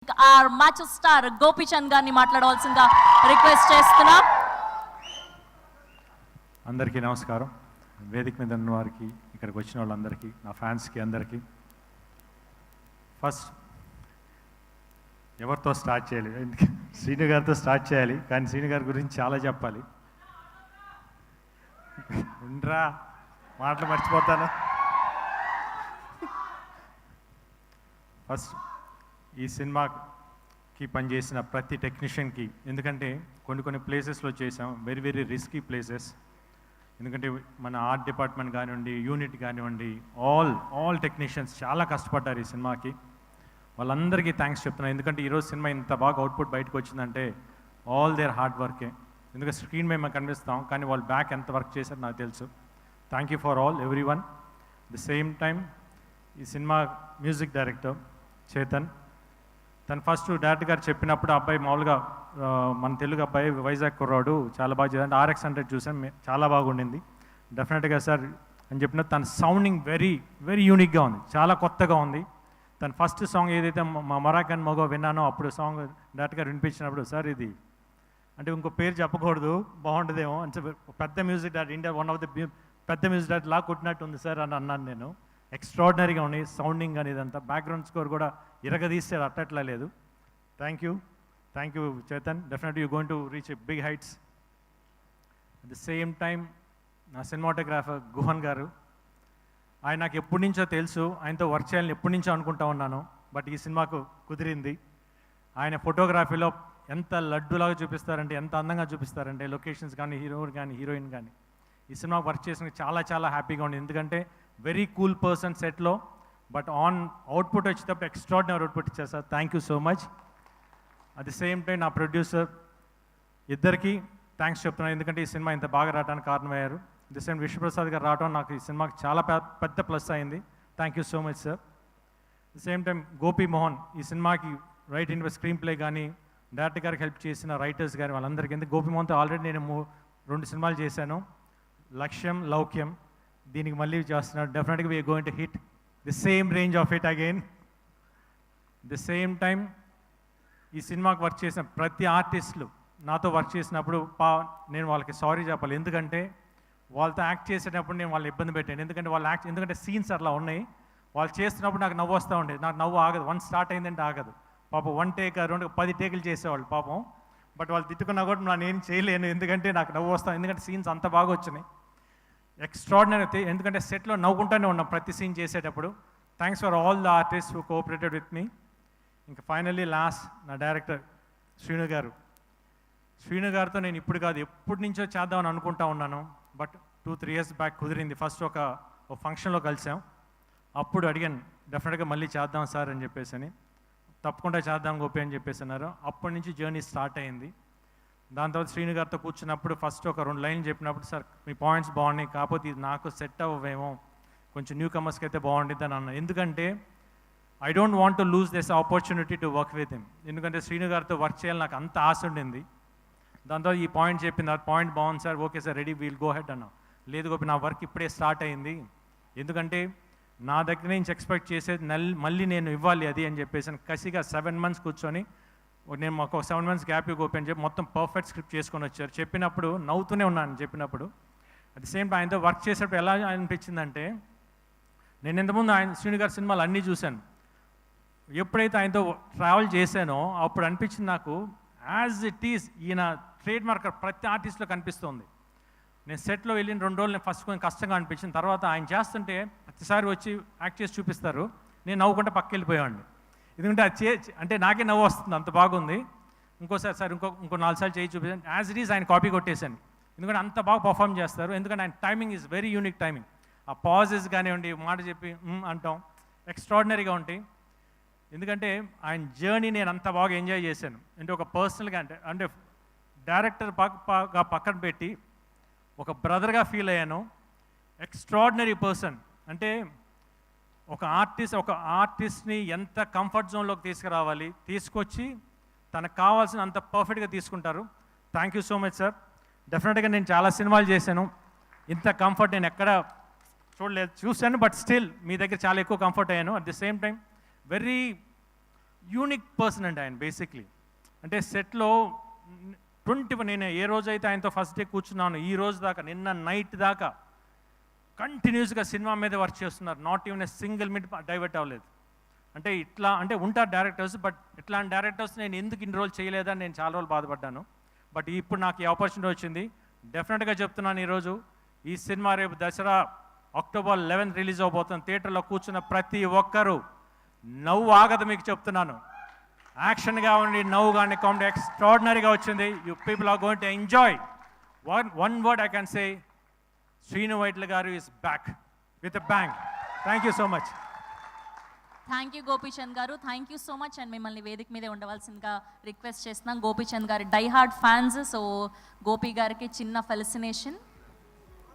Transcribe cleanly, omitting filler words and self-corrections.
Or match star Gopichand గారిని మాట్లాడవలసిందిగా request చేస్తున్నాం. అందరికీ నమస్కారం. వేదిక మీద ఉన్న వారికి, ఇక్కడికి వచ్చిన వాళ్ళందరికీ, నా ఫ్యాన్స్కి అందరికీ. ఫస్ట్ ఎవరితో స్టార్ట్ చేయాలి? శ్రీను గారితో స్టార్ట్ చేయాలి, కానీ శ్రీను గారి గురించి చాలా చెప్పాలి. ఉండరా, మాటలు మర్చిపోతాను. ఫస్ట్ ఈ సినిమాకి పనిచేసిన ప్రతి టెక్నీషియన్కి, ఎందుకంటే కొన్ని ప్లేసెస్లో చేసాం, వెరీ వెరీ రిస్కీ ప్లేసెస్. ఎందుకంటే మన ఆర్ట్ డిపార్ట్మెంట్ కానివ్వండి, యూనిట్ కానివ్వండి, ఆల్ టెక్నీషియన్స్ చాలా కష్టపడ్డారు ఈ సినిమాకి. వాళ్ళందరికీ థ్యాంక్స్ చెప్తున్నాను. ఎందుకంటే ఈరోజు సినిమా ఇంత బాగా అవుట్పుట్ బయటకు వచ్చిందంటే ఆల్ దేర్ హార్డ్ వర్కే. ఎందుకంటే స్క్రీన్ మీద మేము కనిపిస్తాం, కానీ వాళ్ళు బ్యాక్ ఎంత వర్క్ చేశారో నాకు తెలుసు. Thank you for all every one. The same time ఈ సినిమా మ్యూజిక్ డైరెక్టర్ చేతన్, తను ఫస్ట్ డైరెక్టర్ గారు చెప్పినప్పుడు అబ్బాయి మామూలుగా మన తెలుగు అబ్బాయి, వైజాగ్ కుర్రాడు, చాలా బాగా చేయాలంటే RX100 చూసాను, చాలా బాగుండింది. డెఫినెట్గా సార్ అని చెప్పిన తన సౌండింగ్ వెరీ వెరీ యూనిక్గా ఉంది, చాలా కొత్తగా ఉంది. తన ఫస్ట్ సాంగ్ ఏదైతే మా మరాకన్ మగో విన్నానో, అప్పుడు సాంగ్ డైరెక్టర్ గారు వినిపించినప్పుడు, సార్ ఇది అంటే ఇంకో పేరు చెప్పకూడదు, బాగుంటుందేమో అని చెప్పి, పెద్ద music director, India one of the పెద్ద మ్యూజిక్ డైరెక్టర్ లా కొట్టినట్టు ఉంది సార్ అని అన్నాను నేను. ఎక్స్ట్రాడినరీగా ఉంది సౌండింగ్ అనేది, అంతా బ్యాక్గ్రౌండ్ స్కోర్ కూడా ఇరగదీసాడు, అట్టట్లా లేదు. Thank you Chetan. Definitely you going to reach a big heights. At the same time నా సినిమాటోగ్రాఫర్ గుహన్ గారు, ఆయన నాకు ఎప్పటి నుంచో తెలుసు, ఆయనతో వర్క్ చేయాలని ఎప్పటి నుంచో అనుకుంటా ఉన్నాను, బట్ ఈ సినిమాకు కుదిరింది. ఆయన ఫోటోగ్రఫీలో ఎంత లడ్డులాగా చూపిస్తారంటే, ఎంత అందంగా చూపిస్తారంటే, లొకేషన్స్ కానీ, హీరోయిన్ కానీ, హీరోయిన్ కానీ. ఈ సినిమాకి వర్క్ చేసిన చాలా చాలా హ్యాపీగా ఉంది, ఎందుకంటే వెరీ కూల్ పర్సన్ సెట్లో, బట్ ఆన్ అవుట్పుట్ వచ్చేటప్పుడు ఎక్స్ట్రాడినరీ అవుట్పుట్ ఇచ్చారు sir. Thank you so much. At the same time నా ప్రొడ్యూసర్ ఇద్దరికి థ్యాంక్స్ చెప్తున్నాను, ఎందుకంటే ఈ సినిమా ఇంత బాగా రావడానికి కారణమయ్యారు. ది సేమ్ విశ్వప్రసాద్ గారు రావడం నాకు ఈ సినిమాకి చాలా పెద్ద ప్లస్ అయింది. Thank you so much sir. The same time Gopi Mohan, ఈ సినిమాకి రైట్ ఇన్ స్క్రీన్ ప్లే కానీ, డైరెక్టర్ గారికి హెల్ప్ చేసిన రైటర్స్ కానీ, వాళ్ళందరికీ. ఎందుకు గోపి మోహన్తో ఆల్రెడీ నేను 2 సినిమాలు చేశాను, లక్ష్యం, లౌక్యం. దీనికి మళ్ళీ చేస్తున్నాడు. డెఫినెట్గా we are going to hit the same range of it again. The same time ఈ సినిమాకి వర్క్ చేసిన ప్రతి ఆర్టిస్టులు నాతో వర్క్ చేసినప్పుడు నేను వాళ్ళకి సారీ చెప్పాలి, ఎందుకంటే వాళ్ళతో యాక్ట్ చేసేటప్పుడు నేను వాళ్ళని ఇబ్బంది పెట్టాను. ఎందుకంటే సీన్స్ అట్లా ఉన్నాయి, వాళ్ళు చేస్తున్నప్పుడు నాకు నవ్వు వస్తూ ఉండేది. నాకు నవ్వు ఆగదు, 1 స్టార్ట్ అయిందంటే ఆగదు. పాపం 1 టేక్ 2 10 టేకులు చేసేవాళ్ళు పాపం. బట్ వాళ్ళు తిట్టుకున్నా కూడా నేను ఏం చేయలేను, ఎందుకంటే నాకు నవ్వు వస్తాను, ఎందుకంటే సీన్స్ అంత బాగా వచ్చినాయి. ఎక్స్ట్రాడినరీ, ఎందుకంటే సెట్లో నవ్వుకుంటూనే ఉన్నాం ప్రతి సీన్ చేసేటప్పుడు. Thanks for all the artist who cooperated with me. ఇంకా ఫైనల్లీ లాస్ట్ నా డైరెక్టర్ శ్రీను గారితో నేను ఇప్పుడు కాదు, ఎప్పటి నుంచో చేద్దామని అనుకుంటా ఉన్నాను, బట్ 2-3 ఇయర్స్ బ్యాక్ కుదిరింది. ఫస్ట్ ఒక ఫంక్షన్లో కలిసాం, అప్పుడు అడిగాను డెఫినెట్గా మళ్ళీ చేద్దాం సార్ అని చెప్పేసి అని. తప్పకుండా చేద్దాం గోపి అని చెప్పేసి అన్నారు. అప్పటి నుంచి జర్నీ స్టార్ట్ అయింది. దాని తర్వాత శ్రీను గారితో కూర్చున్నప్పుడు ఫస్ట్ ఒక 2 లైన్లు చెప్పినప్పుడు, సార్ మీ పాయింట్స్ బాగున్నాయి, కాకపోతే ఇది నాకు సెట్ అవ్వేమో, కొంచెం న్యూ కమర్స్కి అయితే బాగుంటుంది అని అన్నాను. ఎందుకంటే I don't want to lose this opportunity to work with him, ఎందుకంటే శ్రీను గారితో వర్క్ చేయాలని నాకు అంత ఆశ ఉండింది. దాని తర్వాత ఈ పాయింట్ చెప్పింది, ఆ పాయింట్ బాగుంది sir, okay sir, ready, we'll go head అన్నా. లేదు గోపి, నా వర్క్ ఇప్పుడే స్టార్ట్ అయింది, ఎందుకంటే నా దగ్గర నుంచి ఎక్స్పెక్ట్ చేసేది మళ్ళీ నేను ఇవ్వాలి అది అని చెప్పేసి కసిగా 7 months కూర్చొని, నేను మాకు 7 months గ్యాప్ గోపి అని చెప్పి మొత్తం పర్ఫెక్ట్ స్క్రిప్ట్ చేసుకొని వచ్చారు. చెప్పినప్పుడు నవ్వుతూనే ఉన్నాను చెప్పినప్పుడు. అట్ ది సేమ్ టైం ఆయనతో వర్క్ చేసేటప్పుడు ఎలా అనిపించిందంటే, నేను ఇంతకుముందు శ్రీను గారి సినిమాలు అన్నీ చూశాను, ఎప్పుడైతే ఆయనతో ట్రావెల్ చేశానో అప్పుడు అనిపించింది నాకు, యాజ్ ఇట్ ఈస్ ఈయన ట్రేడ్ మార్కర్ ప్రతి ఆర్టిస్ట్లో కనిపిస్తుంది. నేను సెట్లో వెళ్ళిన 2 రోజులు నేను ఫస్ట్ కొంచెం కష్టంగా అనిపించింది, తర్వాత ఆయన చేస్తుంటే ప్రతిసారి వచ్చి యాక్ట్ చేసి చూపిస్తారు, నేను నవ్వుకుంటే పక్కకి వెళ్ళిపోయాడిని. ఎందుకంటే అంటే నాకే నవ్వు వస్తుంది, అంత బాగుంది. ఇంకోసారి సార్ ఇంకో 4 సార్లు చేయి చూపించాను, యాజ్ ఇట్ ఈస్ ఆయన కాపీ కొట్టేశాను, ఎందుకంటే అంత బాగా పర్ఫామ్ చేస్తారు. ఎందుకంటే ఆయన timing is very unique timing. ఆ పాజెస్ కానివ్వండి, మాట చెప్పి అంటాం, ఎక్స్ట్రాడినరీగా ఉంటాయి. ఎందుకంటే ఆయన జర్నీ నేను అంత బాగా ఎంజాయ్ చేశాను. అంటే ఒక పర్సనల్గా అంటే డైరెక్టర్ పక్కన పెట్టి ఒక బ్రదర్గా ఫీల్ అయ్యాను. Extraordinary person. అంటే ఒక ఆర్టిస్ట్ని ఎంత కంఫర్ట్ జోన్లోకి తీసుకురావాలి, తీసుకొచ్చి తనకు కావాల్సిన అంత పర్ఫెక్ట్గా తీసుకుంటారు. Thank you so much sir. డెఫినెట్గా నేను చాలా సినిమాలు చేశాను, ఇంత కంఫర్ట్ నేను ఎక్కడ చూడలేదు, చూశాను, బట్ స్టిల్ మీ దగ్గర చాలా ఎక్కువ కంఫర్ట్ అయ్యాను. At the same time very unique person అండి ఆయన బేసిక్లీ. అంటే సెట్లో నేను ఏ రోజైతే ఆయనతో ఫస్ట్ డే కూర్చున్నాను ఈ రోజు దాకా, నిన్న నైట్ దాకా కంటిన్యూస్గా సినిమా మీద వర్క్ చేస్తున్నారు. Not even a single minute divert అవ్వలేదు. అంటే ఇట్లా అంటే ఉంటారు డైరెక్టర్స్, బట్ ఇట్లాంటి డైరెక్టర్స్ నేను ఎందుకు ఇన్ని రోజులు చేయలేదని నేను చాలా రోజులు బాధపడ్డాను. బట్ ఇప్పుడు నాకు ఈ ఆపర్చునిటీ వచ్చింది. డెఫినెట్గా చెప్తున్నాను, ఈరోజు ఈ సినిమా రేపు దసరా అక్టోబర్ 11 రిలీజ్ అవబోతుంది. థియేటర్లో కూర్చున్న ప్రతి ఒక్కరూ నవ్వు ఆగదు, మీకు చెప్తున్నాను. యాక్షన్గా ఉండి నవ్వు కానీ కామెడీ ఎక్స్ట్రాడినరీగా వచ్చింది. You people are going to enjoy. One word I can say, Srinu Vaitla గారు is back with a bang. Thank you so much. Thank you Gopichand గారు, thank you so much. And మిమ్మల్ని వేదిక మీదే ఉండవలసిందిగా రిక్వెస్ట్ చేస్తున్నాం. గోపీచంద్ గారి die hard fans, so Gopi గారికి చిన్న ఫెలిసినేషన్.